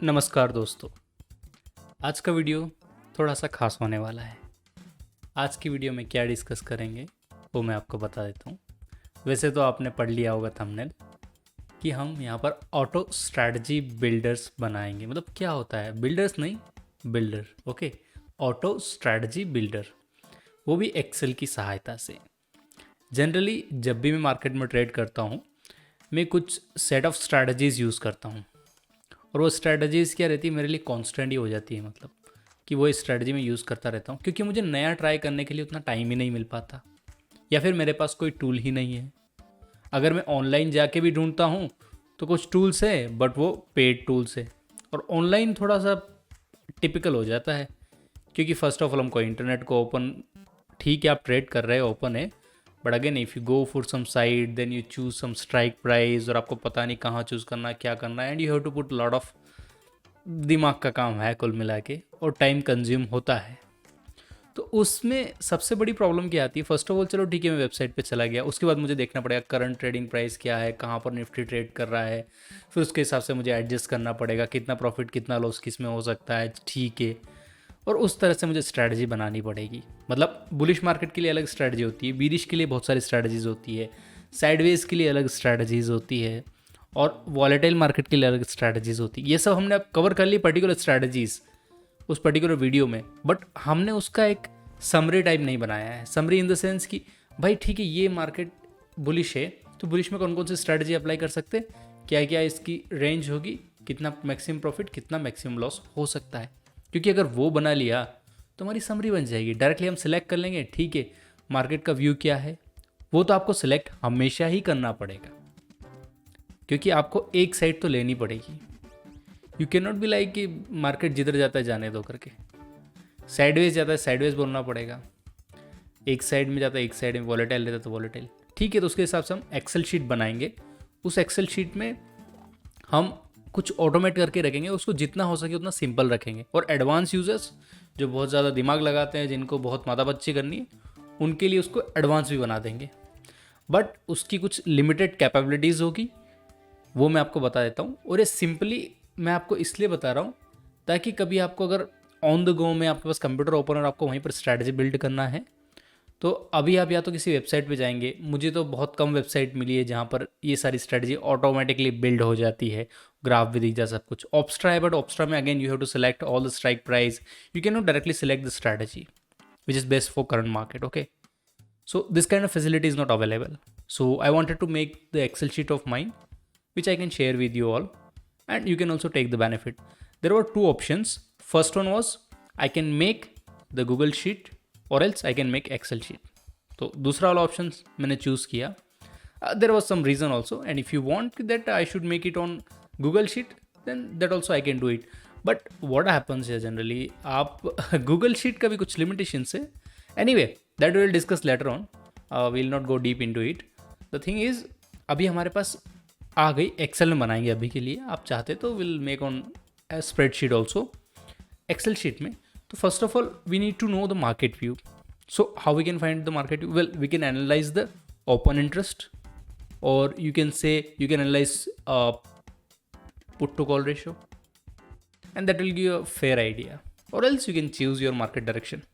नमस्कार दोस्तों। आज का वीडियो थोड़ा सा खास होने वाला है। आज की वीडियो में क्या डिस्कस करेंगे वो मैं आपको बता देता हूँ। वैसे तो आपने पढ़ लिया होगा थंबनेल कि हम यहाँ पर ऑटो स्ट्रैटेजी बिल्डर्स बनाएंगे। मतलब क्या होता है, बिल्डर्स नहीं, builder. Okay, auto strategy builder, वो भी एक्सेल की सहायता से। जनरली जब भी मैं मार्केट में ट्रेड करता हूँ, मैं कुछ सेट ऑफ स्ट्रैटेजीज़ यूज़ करता हूँ, और वो स्ट्रैटेजीज़ क्या रहती है, मेरे लिए कॉन्स्टेंट ही हो जाती है। मतलब कि वो स्ट्रैटेजी मैं यूज़ करता रहता हूँ, क्योंकि मुझे नया ट्राई करने के लिए उतना टाइम ही नहीं मिल पाता, या फिर मेरे पास कोई टूल ही नहीं है। अगर मैं ऑनलाइन जाके भी ढूंढता हूँ तो कुछ टूल्स है, बट वो पेड टूल्स है, और ऑनलाइन थोड़ा सा टिपिकल हो जाता है, क्योंकि फर्स्ट ऑफ ऑल हमको इंटरनेट को ओपन, ठीक है आप ट्रेड कर रहे हो, ओपन है, but again if you go for some site then you choose some strike price, और आपको पता नहीं कहाँ चूज़ करना है, क्या करना है, and you have to put lot of दिमाग का काम है कुल मिला के, और टाइम कंज्यूम होता है। तो उसमें सबसे बड़ी प्रॉब्लम क्या आती है, फर्स्ट ऑफ ऑल चलो ठीक है मैं वेबसाइट पे चला गया, उसके बाद मुझे देखना पड़ेगा करंट ट्रेडिंग प्राइस क्या है, कहाँ पर निफ्टी ट्रेड कर रहा है, फिर उसके हिसाब से मुझे एडजस्ट करना पड़ेगा कितना प्रॉफिट कितना लॉस किस में हो सकता है, ठीक है। और उस तरह से मुझे स्ट्रैटेजी बनानी पड़ेगी। मतलब बुलिश मार्केट के लिए अलग स्ट्रैटेजी होती है, बीरिश के लिए बहुत सारी स्ट्रैटेजीज होती है, साइडवेज के लिए अलग स्ट्रैटेजीज होती है, और वॉलेटाइल मार्केट के लिए अलग स्ट्रैटेजीज होती है। ये सब हमने अब कवर कर ली पर्टिकुलर स्ट्रैटेजीज उस पर्टिकुलर वीडियो में, बट हमने उसका एक समरी टाइप नहीं बनाया है। समरी इन द सेंस कि भाई ठीक है ये मार्केट बुलिश है, तो बुलिश में कौन कौन सी स्ट्रैटेजी अप्लाई कर सकते हैं, क्या क्या इसकी रेंज होगी, कितना मैक्सिमम प्रॉफिट कितना मैक्सिमम लॉस हो सकता है। क्योंकि अगर वो बना लिया तो हमारी समरी बन जाएगी, डायरेक्टली हम सिलेक्ट कर लेंगे, ठीक है मार्केट का व्यू क्या है। वो तो आपको सिलेक्ट हमेशा ही करना पड़ेगा, क्योंकि आपको एक साइड तो लेनी पड़ेगी। You can not be like कि मार्केट जिधर जाता है जाने दो करके, साइडवेज जाता है साइडवेज बोलना पड़ेगा, एक साइड में जाता है एक साइड में वॉलेटाइल रहता है तो वॉलेटाइल, ठीक है। तो उसके हिसाब से हम एक्सेल शीट बनाएंगे। उस एक्सेल शीट में हम कुछ ऑटोमेट करके रखेंगे, उसको जितना हो सके उतना सिंपल रखेंगे, और एडवांस यूजर्स जो बहुत ज़्यादा दिमाग लगाते हैं, जिनको बहुत माथापच्ची करनी है, उनके लिए उसको एडवांस भी बना देंगे। बट उसकी कुछ लिमिटेड कैपेबिलिटीज़ होगी, वो मैं आपको बता देता हूँ। और ये सिंपली मैं आपको इसलिए बता रहा हूँ ताकि कभी आपको अगर ऑन द गो में आपके पास कंप्यूटर ओपन और आपको वहीं पर स्ट्रैटेजी बिल्ड करना है, तो अभी आप या तो किसी वेबसाइट पे जाएंगे, मुझे तो बहुत कम वेबसाइट मिली है जहाँ पर ये सारी स्ट्रैटेजी ऑटोमेटिकली बिल्ड हो जाती है, ग्राफ भी दिख जा सब कुछ। ऑप्स्ट्रा है, बट ऑप्स्ट्रा में again you have to select all the strike price, you can not directly select the strategy which is best for current market. Okay, so this kind of facility is not available, so I wanted to make the excel sheet of mine which I can share with you all, and you can also take the benefit. There were two options. First one was I can make the Google sheet or else I can make Excel sheet. तो दूसरा वाला option मैंने choose किया। There was some reason also, and if you want that I should make it on Google sheet then that also I can do it. But what happens है generally, आप Google sheet का भी कुछ limitations है। Anyway that will discuss later on, will not go deep into इट। The thing is अभी हमारे पास आ गई, एक्सेल में बनाएंगे अभी के लिए, आप चाहते तो will make on spreadsheet also excel sheet में। तो first of all we need to know the market view. So how we can find the market view? Well, we can analyze the open interest, or you can say you can analyze put to call ratio, and that will give you a fair idea. Or else you can choose your market direction.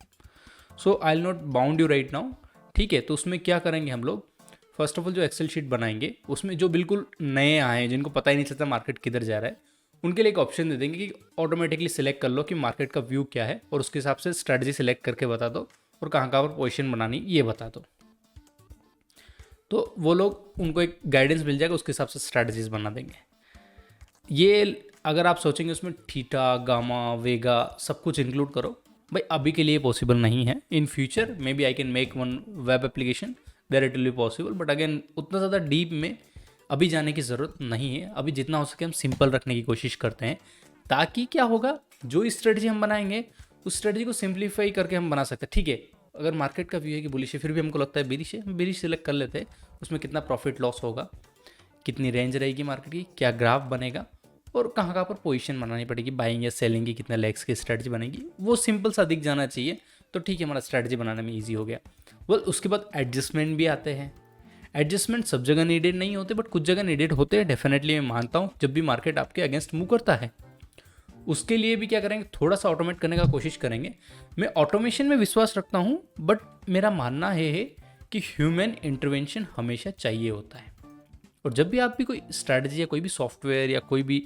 So I'll not bound you right now. ठीक है, तो उसमें क्या करेंगे हम लोग, first of all जो Excel sheet बनाएंगे उसमें जो बिल्कुल नए आए हैं, जिनको पता ही नहीं चलता मार्केट किधर जा रहा है, उनके लिए एक ऑप्शन दे देंगे कि ऑटोमेटिकली सिलेक्ट कर लो कि मार्केट का व्यू क्या है, और उसके हिसाब से स्ट्रैटेजी सिलेक्ट करके बता दो, और कहाँ कहाँ पर पोजीशन बनानी ये बता दो। तो वो लोग, उनको एक गाइडेंस मिल जाएगा, उसके हिसाब से स्ट्रैटेजीज बना देंगे। ये अगर आप सोचेंगे उसमें थीटा गामा वेगा सब कुछ इंक्लूड करो, भाई अभी के लिए पॉसिबल नहीं है। In future maybe I can make one web application there it will be possible, but again उतना ज़्यादा डीप में अभी जाने की ज़रूरत नहीं है। अभी जितना हो सके हम सिंपल रखने की कोशिश करते हैं, ताकि क्या होगा, जो स्ट्रेटजी हम बनाएंगे उस स्ट्रेटजी को सिंप्लीफाई करके हम बना सकते हैं। ठीक है, अगर मार्केट का व्यू है कि बुलिश है, फिर भी हमको लगता है बेरिश है, हम बेरिश सिलेक्ट कर लेते हैं, उसमें कितना प्रॉफिट लॉस होगा, कितनी रेंज रहेगी मार्केट की, क्या ग्राफ बनेगा, और कहाँ कहाँ पर पोजीशन बनानी पड़ेगी, बाइंग या सेलिंग की, कितना लेग्स की स्ट्रेटजी बनेगी, वो सिंपल सा दिख जाना चाहिए। तो ठीक है, हमारा स्ट्रेटजी बनाने में ईजी हो गया। वेल, उसके बाद एडजस्टमेंट भी आते हैं। एडजस्टमेंट सब जगह नीडेड नहीं होते, बट कुछ जगह नीडेड होते हैं, डेफिनेटली मैं मानता हूँ। जब भी मार्केट आपके अगेंस्ट मूव करता है उसके लिए भी क्या करेंगे, थोड़ा सा ऑटोमेट करने का कोशिश करेंगे। मैं ऑटोमेशन में विश्वास रखता हूँ, बट मेरा मानना है कि ह्यूमन इंटरवेंशन हमेशा चाहिए होता है। और जब भी आप भी कोई स्ट्रैटेजी या कोई भी सॉफ्टवेयर या कोई भी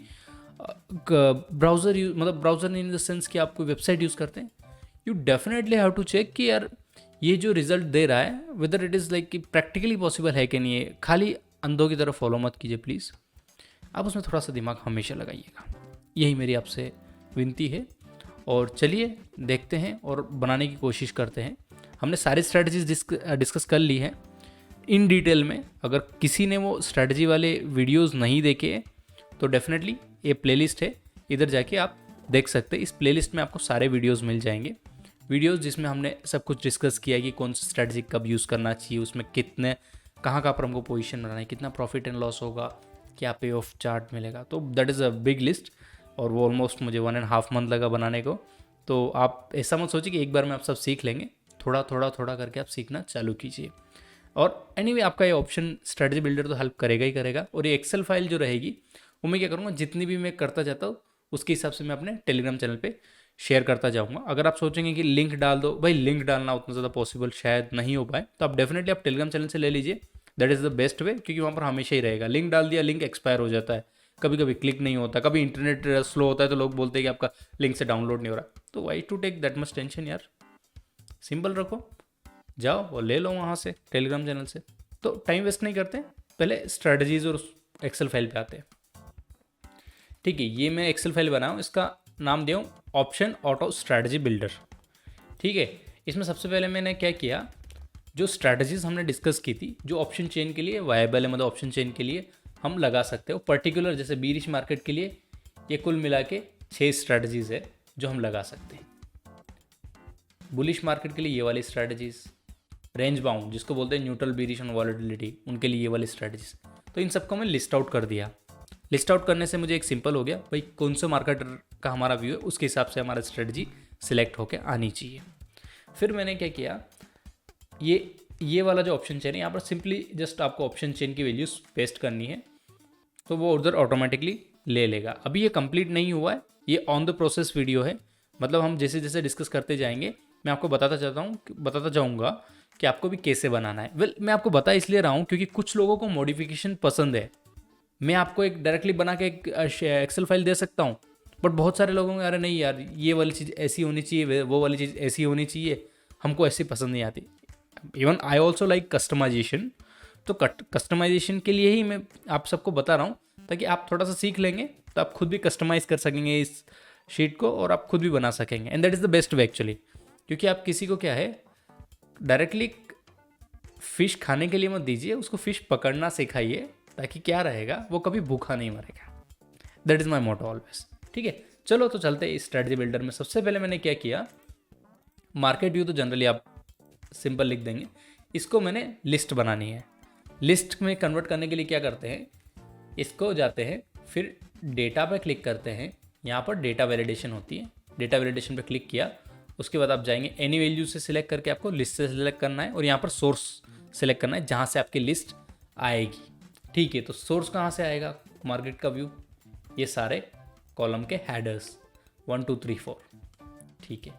ब्राउज़र यूज, मतलब ब्राउज़र इन द सेंस कि आप कोई वेबसाइट यूज़ करते हैं, you definitely have to check कि यार ये जो रिजल्ट दे रहा है वेदर इट इज़ लाइक कि प्रैक्टिकली पॉसिबल है कि नहीं है। खाली अंधों की तरह फॉलो मत कीजिए प्लीज़, आप उसमें थोड़ा सा दिमाग हमेशा लगाइएगा। यही मेरी आपसे विनती है। और चलिए देखते हैं और बनाने की कोशिश करते हैं। हमने सारी स्ट्रैटेजीज डिस्कस कर ली है इन डिटेल में। अगर किसी ने वो स्ट्रैटेजी वाले वीडियोस नहीं देखे तो डेफिनेटली ये प्लेलिस्ट है, इधर जाके आप देख सकते हैं। इस प्लेलिस्ट में आपको सारे वीडियोस मिल जाएंगे, वीडियोस जिसमें हमने सब कुछ डिस्कस किया कि कौन सी स्ट्रैटेजी कब यूज़ करना चाहिए, उसमें कितने कहाँ पर हमको पोजीशन बनाना है, कितना प्रॉफिट एंड लॉस होगा, क्या पे ऑफ चार्ट मिलेगा। तो that is a big list, और वो ऑलमोस्ट मुझे 1.5 मंथ लगा बनाने को। तो आप ऐसा मत सोचिए कि एक बार में आप सब सीख लेंगे, थोड़ा थोड़ा थोड़ा करके आप सीखना चालू कीजिए। और एनीवे आपका ये ऑप्शन स्ट्रैटेजी बिल्डर तो हेल्प करेगा ही करेगा। और ये एक्सेल फाइल जो रहेगी वो मैं क्या करूँगा, जितनी भी मैं करता जाता हूँ उसके हिसाब से मैं अपने टेलीग्राम चैनल पे शेयर करता जाऊँगा। अगर आप सोचेंगे कि लिंक डाल दो, भाई लिंक डालना उतना ज़्यादा पॉसिबल शायद नहीं हो पाए, तो आप डेफिनेटली आप टेलीग्राम चैनल से ले लीजिए। That is the best way, क्योंकि वहाँ पर हमेशा ही रहेगा। लिंक डाल दिया, लिंक एक्सपायर हो जाता है, कभी कभी क्लिक नहीं होता, कभी इंटरनेट स्लो होता है तो लोग बोलते हैं कि आपका लिंक से डाउनलोड नहीं हो रहा। तो why to take that much tension यार, सिंपल रखो, जाओ और ले लो वहाँ से टेलीग्राम चैनल से। तो टाइम वेस्ट नहीं करते, पहले स्ट्रैटेजीज और एक्सेल फाइल पे आते हैं। ठीक है, ये मैं एक्सेल फाइल बनाऊँ, इसका नाम दिया हूँ ऑप्शन ऑटो स्ट्रैटेजी बिल्डर। ठीक है, इसमें सबसे पहले मैंने क्या किया, जो स्ट्रैटेजीज हमने डिस्कस की थी, जो ऑप्शन चेन के लिए वायबल है, मतलब ऑप्शन चेन के लिए हम लगा सकते हो पर्टिकुलर, जैसे बीरिश मार्केट के लिए ये कुल मिला के 6 स्ट्रैटेजीज है जो हम लगा सकते हैं। बुलिश मार्केट के लिए ये वाली स्ट्रैटेजीज, रेंज बाउंड जिसको बोलते हैं न्यूट्रल बीरिश और वॉलेटिलिटी, उनके लिए ये वाली स्ट्रैटेजीज। तो इन सबको मैं लिस्ट आउट कर दिया। लिस्ट आउट करने से मुझे एक सिंपल हो गया, भाई कौन से मार्केट का हमारा व्यू है, उसके हिसाब से हमारा स्ट्रैटेजी सिलेक्ट होकर आनी चाहिए। फिर मैंने क्या किया, ये वाला जो ऑप्शन चेन है, यहाँ पर सिंपली जस्ट आपको ऑप्शन चेन की वैल्यूज पेस्ट करनी है, तो वो उधर ऑटोमेटिकली ले लेगा। अभी ये कंप्लीट नहीं हुआ है, ये ऑन द प्रोसेस वीडियो है, मतलब हम जैसे जैसे डिस्कस करते जाएंगे मैं आपको बताता जाऊँगा कि आपको भी कैसे बनाना है। मैं आपको बता इसलिए रहा हूँ क्योंकि कुछ लोगों को मॉडिफिकेशन पसंद है। मैं आपको एक डायरेक्टली बना के एक एक्सेल फाइल दे सकता हूँ, बट बहुत सारे लोगों को अरे नहीं यार ये वाली चीज़ ऐसी होनी चाहिए, वो वाली चीज़ ऐसी होनी चाहिए, हमको ऐसी पसंद नहीं आती। Even I also like customization. तो कस्टमाइजेशन के लिए ही मैं आप सबको बता रहा हूँ, ताकि आप थोड़ा सा सीख लेंगे तो आप खुद भी कस्टमाइज़ कर सकेंगे इस शीट को, और आप खुद भी बना सकेंगे। And that is the best way actually, क्योंकि आप किसी को क्या है डायरेक्टली फ़िश खाने के लिए मत दीजिए, उसको फ़िश पकड़ना सिखाइए, ताकि क्या रहेगा वो कभी भूखा नहीं मरेगा। That is my motto always. ठीक है, चलो तो चलते इस स्ट्रैटेजी बिल्डर में। सबसे पहले मैंने क्या किया, मार्केट व्यू तो जनरली आप सिंपल लिख देंगे, इसको मैंने लिस्ट बनानी है। लिस्ट में कन्वर्ट करने के लिए क्या करते हैं, इसको जाते हैं, फिर डेटा पे क्लिक करते हैं, यहाँ पर डेटा वैलिडेशन होती है, डेटा वैलिडेशन पे क्लिक किया, उसके बाद आप जाएंगे एनी वैल्यू से सिलेक्ट करके आपको लिस्ट से सिलेक्ट करना है, और यहाँ पर सोर्स सिलेक्ट करना है जहाँ से आपकी लिस्ट आएगी। ठीक है, तो सोर्स कहाँ से आएगा, मार्केट का व्यू, ये सारे कॉलम के हेडर्स 1 2 3 4। ठीक है,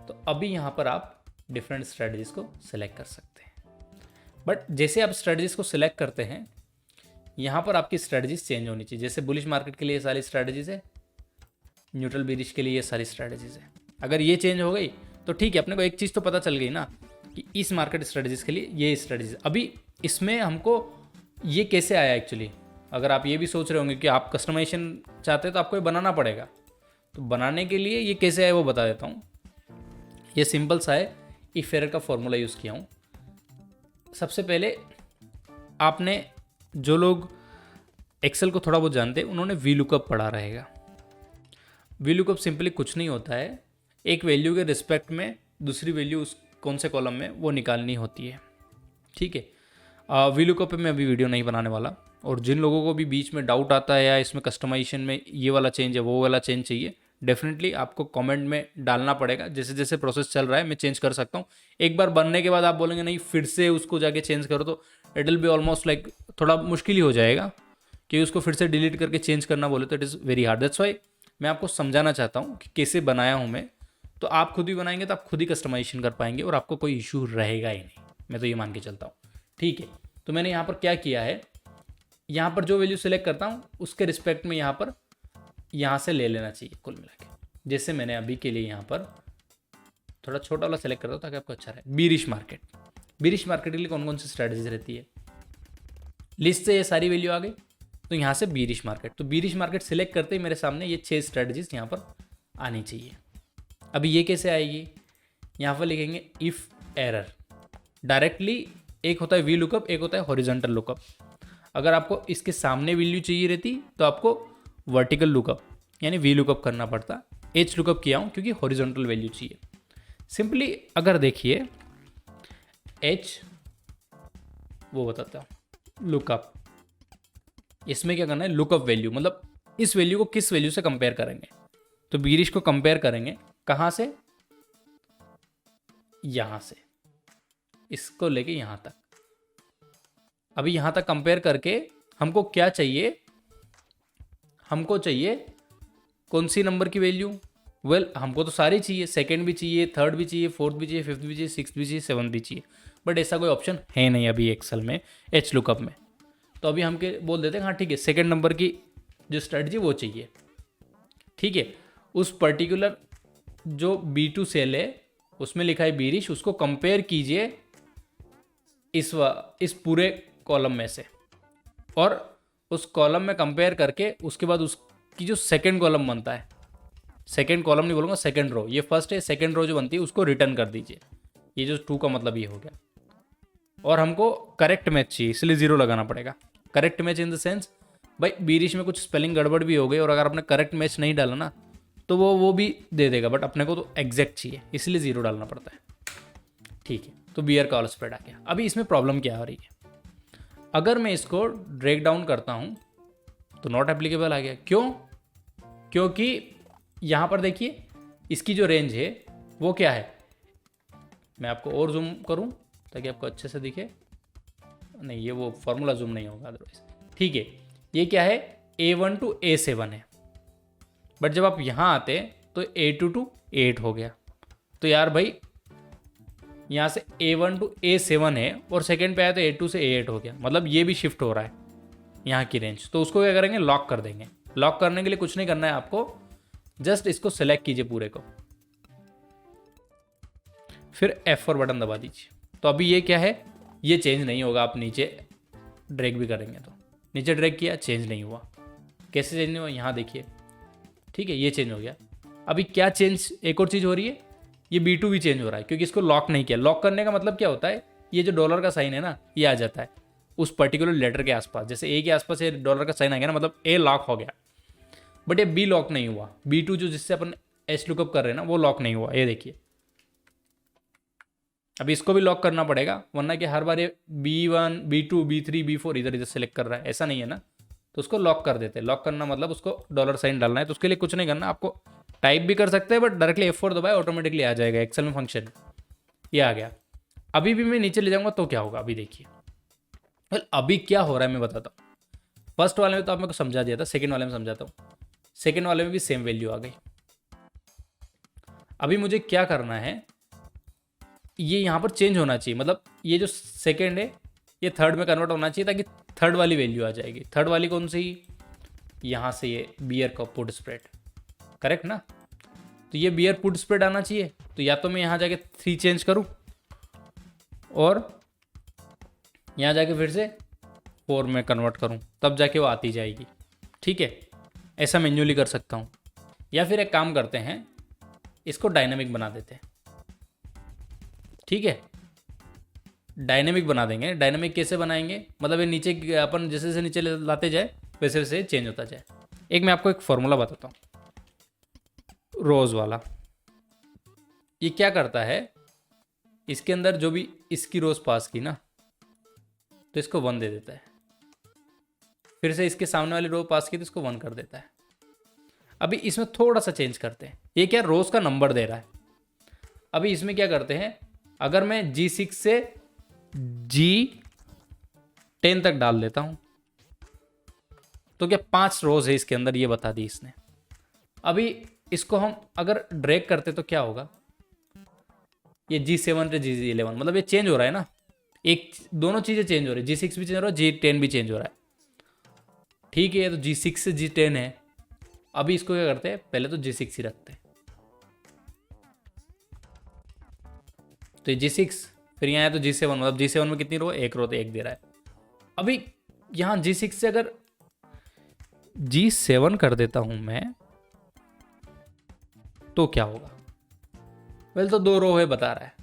तो अभी यहाँ पर आप डिफरेंट स्ट्रेटजीज को सिलेक्ट कर सकते हैं। बट जैसे आप स्ट्रेटजीज को सिलेक्ट करते हैं, यहाँ पर आपकी स्ट्रेटजीज चेंज होनी चाहिए। जैसे बुलिश मार्केट के लिए ये सारी स्ट्रेटजीज है, न्यूट्रल बीरिश के लिए ये सारी स्ट्रेटजीज है। अगर ये चेंज हो गई तो ठीक है, अपने को एक चीज़ तो पता चल गई ना कि इस मार्केट स्ट्रेटजीज के लिए ये स्ट्रेटजीज। अभी इसमें हमको ये कैसे आया एक्चुअली, अगर आप ये भी सोच रहे होंगे कि आप कस्टमाइजेशन चाहते हैं तो आपको ये बनाना पड़ेगा, तो बनाने के लिए ये कैसे आया वो बता देता हूँ। ये सिंपल सा है, इफ एरर का फॉर्मूला यूज़ किया हूँ। सबसे पहले आपने, जो लोग एक्सेल को थोड़ा बहुत जानते हैं, उन्होंने वी लुकअप पढ़ा रहेगा। वी लुकअप सिंपली कुछ नहीं होता है, एक वैल्यू के रिस्पेक्ट में दूसरी वैल्यू उस कौन से कॉलम में वो निकालनी होती है। ठीक है, वी लुकअप पे मैं अभी वीडियो नहीं बनाने वाला, और जिन लोगों को भी बीच में डाउट आता है या इसमें कस्टमाइजेशन में ये वाला चेंज है वो वाला चेंज चाहिए, डेफिनेटली आपको कमेंट में डालना पड़ेगा। जैसे जैसे प्रोसेस चल रहा है मैं चेंज कर सकता हूँ। एक बार बनने के बाद आप बोलेंगे नहीं फिर से उसको जाके चेंज करो, तो it will be almost like थोड़ा मुश्किल ही हो जाएगा, कि उसको फिर से डिलीट करके चेंज करना बोले तो it is very hard. That's why मैं आपको समझाना चाहता हूँ कि कैसे बनाया हूँ मैं। तो आप खुद ही बनाएंगे तो आप खुद ही कस्टमाइजेशन कर पाएंगे और आपको कोई इशू रहेगा ही नहीं, मैं तो ये मान के चलता हूँ। ठीक है, तो मैंने यहाँ पर क्या किया है, यहाँ पर जो वैल्यू सेलेक्ट करता हूँ उसके रिस्पेक्ट में यहाँ से ले लेना चाहिए कुल मिला के। जैसे मैंने अभी के लिए यहाँ पर थोड़ा छोटा वाला सेलेक्ट करता हूँ ताकि आपको अच्छा रहे। बीरिश मार्केट, बीरिश मार्केट के लिए कौन कौन सी स्ट्रैटेजीज रहती है, लिस्ट से ये सारी वैल्यू आ गई, तो यहाँ से बीरिश मार्केट, तो बीरिश मार्केट सेलेक्ट करते ही मेरे सामने ये 6 स्ट्रैटेजीज यहाँ पर आनी चाहिए। अभी ये कैसे आएगी, यहाँ पर लिखेंगे इफ़ एरर, डायरेक्टली एक होता है वी लुकअप, एक होता है हॉरिजॉन्टल लुकअप। अगर आपको इसके सामने वैल्यू चाहिए रहती तो आपको वर्टिकल लुकअप यानी वी लुकअप करना पड़ता। एच लुकअप किया हूँ क्योंकि हॉरिजॉन्टल वैल्यू चाहिए। सिंपली अगर देखिए एच वो बताता हूँ लुकअप, इसमें क्या करना है, लुकअप वैल्यू मतलब इस वैल्यू को किस वैल्यू से कंपेयर करेंगे, तो बीरिश को कंपेयर करेंगे कहाँ से, यहाँ से इसको लेके यहाँ तक। अभी यहाँ तक कंपेयर करके हमको क्या चाहिए, हमको चाहिए कौन सी नंबर की वैल्यू, हमको तो सारी चाहिए, सेकंड भी चाहिए, थर्ड भी चाहिए, फोर्थ भी चाहिए, फिफ्थ भी चाहिए, सिक्स भी चाहिए, सेवन्थ भी चाहिए, बट ऐसा कोई ऑप्शन है नहीं अभी एक्सेल में एच लुकअप में। तो अभी हम के बोल देते हैं हाँ ठीक है, सेकंड नंबर की जो स्ट्रेटजी वो चाहिए। ठीक है, उस पर्टिकुलर जो B2 सेल है उसमें लिखा है बीरिश, उसको कंपेयर कीजिए इस पूरे कॉलम में से, और उस कॉलम में कंपेयर करके उसके बाद उसकी जो सेकंड कॉलम बनता है, सेकंड कॉलम नहीं बोलूँगा, सेकंड रो, ये फर्स्ट है, सेकंड रो जो बनती है उसको रिटर्न कर दीजिए। ये जो 2 का मतलब ये हो गया। और हमको करेक्ट मैच चाहिए इसलिए 0 लगाना पड़ेगा। Correct match in the sense भाई बीरिश में कुछ स्पेलिंग गड़बड़ भी हो गई और अगर आपने करेक्ट मैच नहीं डाला ना तो वो भी दे देगा, बट अपने को तो एग्जैक्ट चाहिए इसलिए 0 डालना पड़ता है। ठीक है, तो बियर का ऑल स्प्रेड आ गया। अभी इसमें प्रॉब्लम क्या हो रही है, अगर मैं इसको ड्रैग डाउन करता हूँ तो नॉट एप्लीकेबल आ गया। क्यों, क्योंकि यहाँ पर देखिए इसकी जो रेंज है वो क्या है, मैं आपको और जूम करूँ ताकि आपको अच्छे से दिखे, नहीं ये वो फॉर्मूला जूम नहीं होगा अदरवाइज। ठीक है, ये क्या है A1 to A7 है, बट जब आप यहाँ आते तो A2 to A8 हो गया। तो यार भाई यहाँ से A1 to A7 है और सेकंड पे आया तो A2 से A8 हो गया, मतलब ये भी शिफ्ट हो रहा है यहाँ की रेंज। तो उसको क्या करेंगे, लॉक कर देंगे। लॉक करने के लिए कुछ नहीं करना है आपको, जस्ट इसको सेलेक्ट कीजिए पूरे को, फिर F4 बटन दबा दीजिए। तो अभी ये क्या है, ये चेंज नहीं होगा, आप नीचे ड्रैग भी करेंगे तो नीचे ड्रैग किया चेंज नहीं हुआ। कैसे चेंज नहीं हुआ, यहाँ देखिए। ठीक है, ये चेंज हो गया। अभी क्या चेंज, एक और चीज़ हो रही है, ये B2 भी चेंज हो रहा है क्योंकि इसको लॉक नहीं किया। लॉक करने का मतलब क्या होता है, ये जो डॉलर का साइन है ना ये आ जाता है उस पर्टिकुलर लेटर के आसपास। जैसे A के आसपास ये डॉलर का साइन आ गया ना, मतलब A लॉक हो गया, बट ये B लॉक नहीं हुआ। B2 जो जिससे अपन एच लुकअप कर रहे हैं ना वो लॉक नहीं हुआ, ये देखिए। अभी इसको भी लॉक करना पड़ेगा, वरना कि हर बार ये B1 B2 B3 B4 इधर इधर सेलेक्ट कर रहा है, ऐसा नहीं है ना। तो उसको लॉक कर देते हैं। लॉक करना मतलब उसको डॉलर साइन डालना है, तो उसके लिए कुछ नहीं करना, आपको टाइप भी कर सकते हैं बट डायरेक्टली F4 दबाए ऑटोमेटिकली आ जाएगा एक्सेल में फंक्शन। ये आ गया। अभी भी मैं नीचे ले जाऊंगा तो क्या होगा, अभी देखिए। अभी क्या हो रहा है मैं बताता हूँ। फर्स्ट वाले में तो आप मेरे को समझा दिया था, सेकेंड वाले में समझाता हूँ। सेकेंड वाले में भी सेम वैल्यू आ गई। अभी मुझे क्या करना है, ये यहाँ पर चेंज होना चाहिए, मतलब ये जो सेकेंड है ये थर्ड में कन्वर्ट होना चाहिए ताकि थर्ड वाली वैल्यू आ जाएगी। थर्ड वाली कौन सी, यहाँ से ये बियर का पुट स्प्रेड, करेक्ट ना। तो ये बियर पुट स्प्रेड आना चाहिए। तो या तो मैं यहाँ जाके 3 चेंज करूँ और यहाँ जाके फिर से 4 में कन्वर्ट करूँ, तब जाके वो आती जाएगी। ठीक है, ऐसा मैन्युअली कर सकता हूँ। या फिर एक काम करते हैं, इसको डायनेमिक बना देते हैं। ठीक है, डायनेमिक बना देंगे। डायनेमिक कैसे बनाएंगे, मतलब ये नीचे अपन जैसे जैसे नीचे लाते जाए वैसे वैसे चेंज होता जाए। एक मैं आपको एक फॉर्मूला बताता हूँ, रोज वाला। ये क्या करता है, इसके अंदर जो भी इसकी रोज पास की ना तो इसको 1 दे देता है, फिर से इसके सामने वाली रो पास की तो इसको 1 कर देता है। अभी इसमें थोड़ा सा चेंज करते हैं, ये क्या रोज का नंबर दे रहा है। अभी इसमें क्या करते हैं, अगर मैं G6 से G10 तक डाल देता हूं तो क्या 5 रोज है इसके अंदर, ये बता दी इसने। अभी इसको हम अगर ड्रैग करते तो क्या होगा, ये G7 से G11 मतलब ये चेंज हो रहा है ना, एक दोनों चीज़ें चेंज हो रही है, G6 भी चेंज हो रहा है, G10 भी चेंज हो रहा है। ठीक है, तो G6 से G10 है। अभी इसको क्या करते हैं, पहले तो G6 ही रखते हैं, तो ये G6, फिर यहाँ है तो G7, मतलब G7 में कितनी रो, एक रो, तो एक दे रहा है। अभी यहाँ G6 से अगर G7 कर देता हूं मैं तो क्या होगा, वेल तो दो रो है बता रहा है।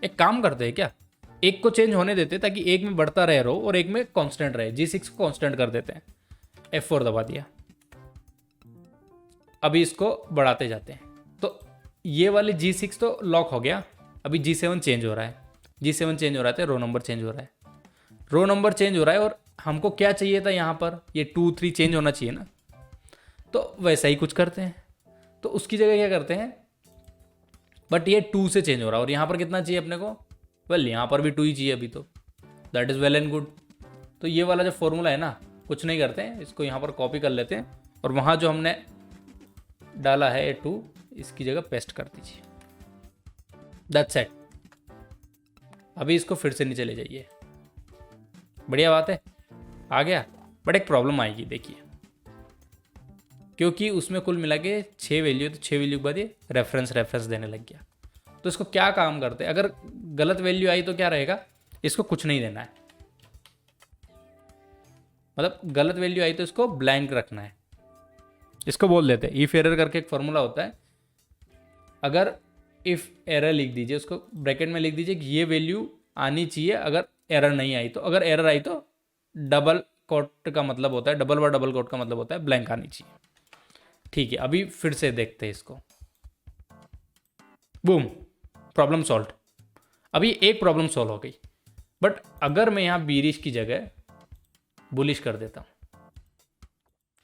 एक काम करते हैं क्या, एक को चेंज होने देते ताकि एक में बढ़ता रहे रो और एक में कांस्टेंट रहे। G6 को कांस्टेंट कर देते हैं, F4 दबा दिया। अभी इसको बढ़ाते जाते हैं, तो ये वाली G6 तो लॉक हो गया। अभी G7 चेंज हो रहा है, G7 चेंज हो रहा है तो रो नंबर चेंज हो रहा है, रो नंबर चेंज हो रहा है। और हमको क्या चाहिए था यहाँ पर, ये 2 3 चेंज होना चाहिए ना, तो वैसा ही कुछ करते हैं। तो उसकी जगह क्या करते हैं, बट ये 2 से चेंज हो रहा है और यहाँ पर कितना चाहिए अपने को, वेल यहाँ पर भी 2 ही चाहिए अभी, तो that is well and good. तो ये वाला जो फॉर्मूला है ना, कुछ नहीं करते हैं, इसको यहाँ पर कॉपी कर लेते हैं और वहाँ जो हमने डाला है ये 2, इसकी जगह पेस्ट कर दीजिए, दैट्स इट। अभी इसको फिर से नीचे ले जाइए, बढ़िया बात है, आ गया। बट एक प्रॉब्लम आएगी, देखिए, क्योंकि उसमें कुल मिला के 6 वैल्यू, तो 6 वैल्यू के बाद ये रेफरेंस देने लग गया। तो इसको क्या काम करते हैं, अगर गलत वैल्यू आई तो क्या रहेगा, इसको कुछ नहीं देना है, मतलब गलत वैल्यू आई तो इसको ब्लैंक रखना है। इसको बोल देते हैं इफ एरर करके एक फॉर्मूला होता है। अगर इफ एरर लिख दीजिए, उसको ब्रैकेट में लिख दीजिए कि ये वैल्यू आनी चाहिए, अगर एरर नहीं आई तो, अगर एरर आई तो डबल कोट का मतलब होता है, डबल व डबल कोट का मतलब होता है ब्लैंक आनी चाहिए। ठीक है, अभी फिर से देखते हैं इसको, बूम, प्रॉब्लम सॉल्व। अभी एक प्रॉब्लम सॉल्व हो गई, बट अगर मैं यहाँ बीरिश की जगह बुलिश कर देता हूँ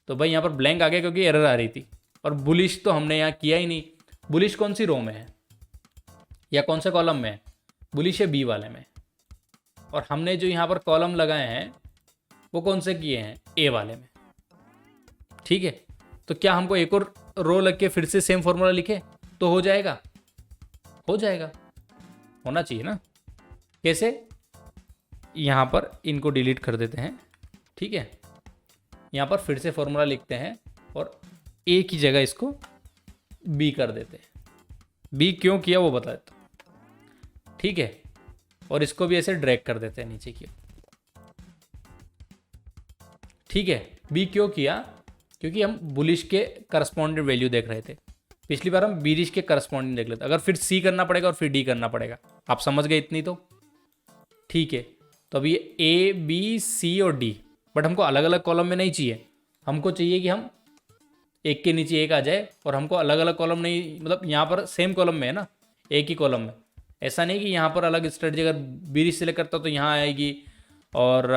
तो भाई यहाँ पर ब्लैंक आ गया क्योंकि एरर आ रही थी, और बुलिश तो हमने यहाँ किया ही नहीं। बुलिश कौन सी रो में है या कौन से कॉलम में है, बुलिश है बी वाले में, और हमने जो यहाँ पर कॉलम लगाए हैं वो कौन से किए हैं, ए वाले में। ठीक है, तो क्या हमको एक और रो लग के फिर से सेम फॉर्मूला लिखे तो हो जाएगा, हो जाएगा, होना चाहिए ना। कैसे, यहाँ पर इनको डिलीट कर देते हैं, ठीक है, यहाँ पर फिर से फॉर्मूला लिखते हैं और ए की जगह इसको बी कर देते हैं। बी क्यों किया वो बता देता हूँ, ठीक है, और इसको भी ऐसे ड्रैग कर देते हैं नीचे की। ठीक है, बी क्यों किया, क्योंकि हम बुलिश के करस्पॉन्डेंट वैल्यू देख रहे थे। पिछली बार हम बीरिश के करस्पॉन्डेंट देख लेते, अगर फिर सी करना पड़ेगा और फिर डी करना पड़ेगा। आप समझ गए इतनी तो, ठीक है। तो अभी ए बी सी और डी, बट हमको अलग अलग कॉलम में नहीं चाहिए, हमको चाहिए कि हम एक के नीचे एक आ जाए, और हमको अलग अलग कॉलम नहीं, मतलब यहाँ पर सेम कॉलम में है ना, एक ही कॉलम में। ऐसा नहीं कि यहाँ पर अलग स्ट्रेटजी, अगर बीरिश सेलेक्ट करता तो यहाँ आएगी और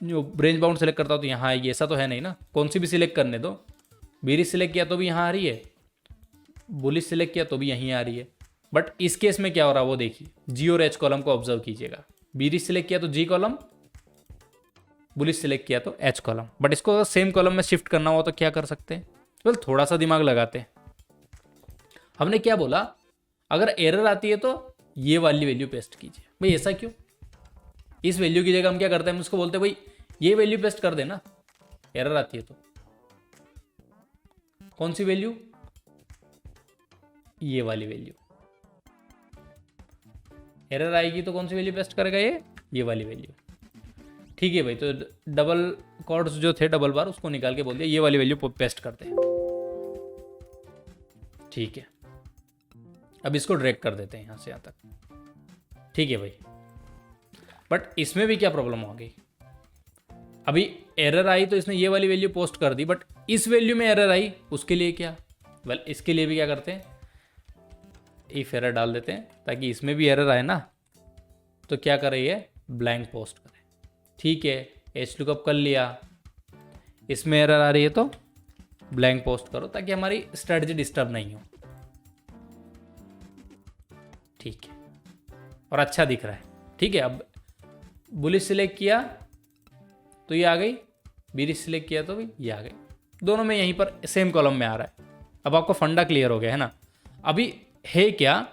जो ब्रेंच बाउंड सेलेक्ट करता हो तो यहाँ आएगी, ऐसा तो है नहीं ना। कौन सी भी सिलेक्ट करने दो, बीरिश सेलेक्ट किया तो भी यहाँ आ रही है, बुलिश सेलेक्ट किया तो भी यहीं आ रही है। बट इस केस में क्या हो रहा है वो देखिए, जी और एच कॉलम को ऑब्जर्व कीजिएगा। बीरिश सेलेक्ट किया तो जी कॉलम, बुलिश सेलेक्ट किया तो एच कॉलम। बट इसको अगर सेम कॉलम में शिफ्ट करना हो तो क्या कर सकते हैं, वेल थोड़ा सा दिमाग लगाते हैं। हमने क्या बोला, अगर एरर आती है तो ये वाली वैल्यू पेस्ट कीजिए। भाई ऐसा क्यों, इस वैल्यू की जगह हम क्या करते हैं, हम उसको बोलते हैं भाई ये वैल्यू पेस्ट कर देना, एरर आती है तो। कौन सी वैल्यू, ये वाली वैल्यू। एरर आएगी तो कौन सी वैल्यू पेस्ट करेगा, ये वाली वैल्यू। ठीक है भाई, तो डबल कॉर्ड्स जो थे डबल बार, उसको निकाल के बोल दिया ये वाली वैल्यू पेस्ट करते हैं। ठीक है, अब इसको ड्रैग कर देते हैं यहाँ से यहाँ तक। ठीक है भाई, बट इसमें भी क्या प्रॉब्लम हो गई, अभी एरर आई तो इसने ये वाली वैल्यू पोस्ट कर दी, बट इस वैल्यू में एरर आई, उसके लिए क्या, वेल इसके लिए भी क्या करते हैं, इफ एरर डाल देते हैं ताकि इसमें भी एरर आए ना, तो क्या करे ये ब्लैंक पोस्ट करे। ठीक है, एच लुकअप कर लिया, इसमें एरर आ रही है तो ब्लैंक पोस्ट करो ताकि हमारी स्ट्रेटजी डिस्टर्ब नहीं हो। ठीक है, और अच्छा दिख रहा है। ठीक है, अब बुलिश सिलेक्ट किया तो ये आ गई, बीरिश सिलेक्ट किया तो भी ये आ गई, दोनों में यहीं पर सेम कॉलम में आ रहा है। अब आपका फंडा क्लियर हो गया है ना। अभी है क्या,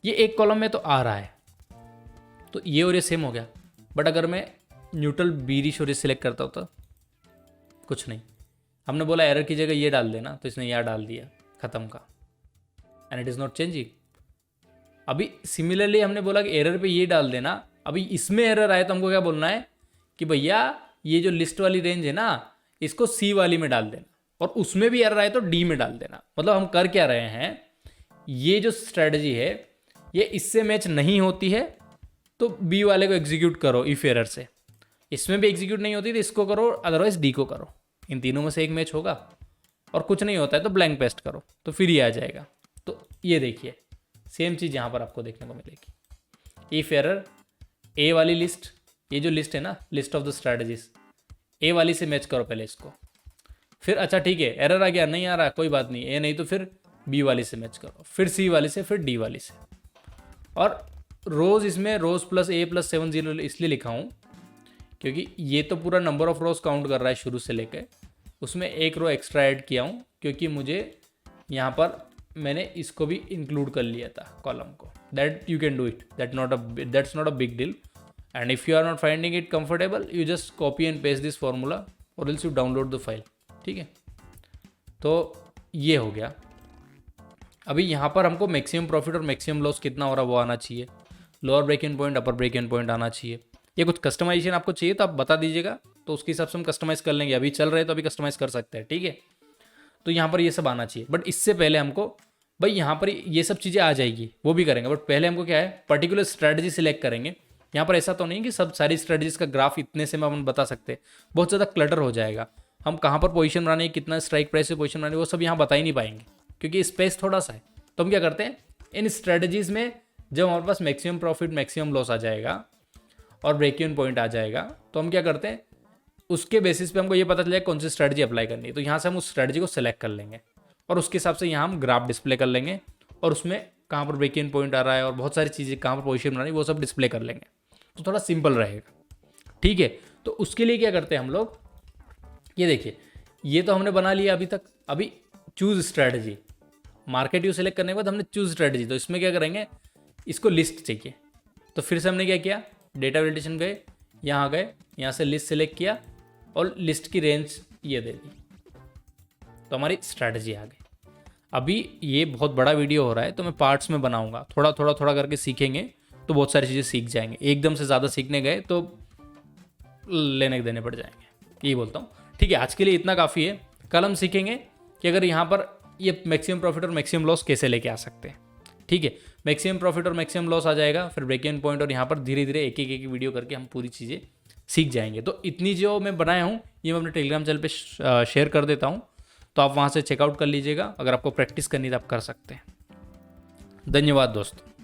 ये एक कॉलम में तो आ रहा है, तो ये और ये सेम हो गया। बट अगर मैं न्यूट्रल बीरिश और ये सिलेक्ट करता हूँ तो कुछ नहीं। हमने बोला एरर की जगह ये डाल देना, तो इसने यह डाल दिया, खत्म का, and it is not changing. अभी सिमिलरली हमने बोला कि एरर पे ये डाल देना, अभी इसमें एरर आए तो हमको क्या बोलना है कि भैया ये जो लिस्ट वाली रेंज है ना, इसको सी वाली में डाल देना, और उसमें भी एरर आए तो डी में डाल देना। मतलब हम कर क्या रहे हैं, ये जो स्ट्रेटजी है ये इससे मैच नहीं होती है तो बी वाले को एग्जीक्यूट करो इफ एरर से, इसमें भी एग्जीक्यूट नहीं होती तो इसको करो, अदरवाइज डी को करो। इन तीनों में से एक मैच होगा, और कुछ नहीं होता है तो ब्लैंक पेस्ट करो, तो फिर ये आ जाएगा। तो ये देखिए सेम चीज़ यहाँ पर आपको देखने को मिलेगी। इफ एरर ए वाली लिस्ट, ये जो लिस्ट है ना, लिस्ट ऑफ द स्ट्रैटेजीज, ए वाली से मैच करो पहले इसको, फिर अच्छा ठीक है एरर आ गया, नहीं आ रहा कोई बात नहीं, ए नहीं तो फिर बी वाली से मैच करो, फिर सी वाली से, फिर डी वाली से। और रोज़ इसमें रोज़ प्लस ए प्लस 70 इसलिए लिखा हूँ क्योंकि ये तो पूरा नंबर ऑफ रोज काउंट कर रहा है शुरू से लेकर, उसमें एक रो एक्स्ट्रा ऐड किया हूँ क्योंकि मुझे यहाँ पर मैंने इसको भी इंक्लूड कर लिया था कॉलम को। That you can do it, that's not a big deal, and if you are not finding it comfortable you just copy and paste this formula or else you download the file. ठीक है, तो ये हो गया। अभी यहाँ पर हमको मैक्सिमम प्रॉफिट और मैक्सिमम लॉस कितना हो रहा है वो आना चाहिए, लोअर ब्रेक इवन पॉइंट अपर ब्रेक इवन पॉइंट आना चाहिए। ये कुछ कस्टमाइजेशन आपको चाहिए तो आप बता दीजिएगा, तो उसके हिसाब से हम कस्टमाइज़ कर लेंगे। अभी चल रहे तो अभी कस्टमाइज़ कर सकते हैं, ठीक है। तो यहाँ पर ये सब आना चाहिए, बट इससे पहले हमको भाई यहाँ पर ये सब चीज़ें आ जाएगी वो भी करेंगे, बट पहले हमको क्या है पर्टिकुलर स्ट्रैटेजी सिलेक्ट करेंगे। यहाँ पर ऐसा तो नहीं कि सब सारी स्ट्रैटेजीज का ग्राफ इतने से में हम बता सकते हैं, बहुत ज़्यादा क्लटर हो जाएगा। हम कहाँ पर पोजीशन बनानी है, कितना स्ट्राइक प्राइस से पोजीशन बनानी है, वो सब यहाँ बता ही नहीं पाएंगे क्योंकि स्पेस थोड़ा सा है। तो हम क्या करते हैं, इन स्ट्रैटेजीज में जब हमारे पास मैक्सिमम प्रॉफिट मैक्सिमम लॉस आ जाएगा और ब्रेक इवन पॉइंट आ जाएगा, तो हम क्या करते हैं उसके बेसिस पे हमको ये पता चल जाएगा कौन सी स्ट्रैटेजी अप्लाई करनी है। तो यहाँ से हम उस स्ट्रैटेजी को सेलेक्ट कर लेंगे और उसके हिसाब से यहाँ हम ग्राफ डिस्प्ले कर लेंगे, और उसमें कहाँ पर ब्रेक इवन पॉइंट आ रहा है और बहुत सारी चीज़ें कहाँ पर पोजीशन बनानी है वो सब डिस्प्ले कर लेंगे, तो थोड़ा सिंपल रहेगा। ठीक है, तो उसके लिए क्या करते हैं हम लोग, ये देखिए ये तो हमने बना लिया अभी तक। अभी choose strategy, market view select करने के बाद हमने चूज स्ट्रैटेजी, तो इसमें क्या करेंगे, इसको लिस्ट चाहिए। तो फिर से हमने क्या किया, डेटा वैलिडेशन गए, यहाँ गए, यहाँ से लिस्ट सेलेक्ट किया और लिस्ट की रेंज ये दे दी, तो हमारी स्ट्रैटेजी आ गई। अभी ये बहुत बड़ा वीडियो हो रहा है तो मैं पार्ट्स में बनाऊंगा, थोड़ा थोड़ा थोड़ा करके सीखेंगे तो बहुत सारी चीज़ें सीख जाएंगे। एकदम से ज़्यादा सीखने गए तो लेने देने पड़ जाएंगे, यही बोलता हूँ। ठीक है, आज के लिए इतना काफ़ी है। कल हम सीखेंगे कि अगर यहाँ पर ये मैक्सिमम प्रॉफिट और मैक्सिमम लॉस कैसे लेके आ सकते हैं। ठीक है, मैक्सिमम प्रॉफिट और मैक्सिमम लॉस आ जाएगा, फिर ब्रेक इवन पॉइंट, और यहाँ पर धीरे धीरे एक एक वीडियो करके हम पूरी चीज़ें सीख जाएंगे। तो इतनी जो मैं बनाया हूँ ये मैं अपने टेलीग्राम चैनल पे शेयर कर देता हूँ, तो आप वहाँ से चेकआउट कर लीजिएगा। अगर आपको प्रैक्टिस करनी तो आप कर सकते हैं। धन्यवाद दोस्तों।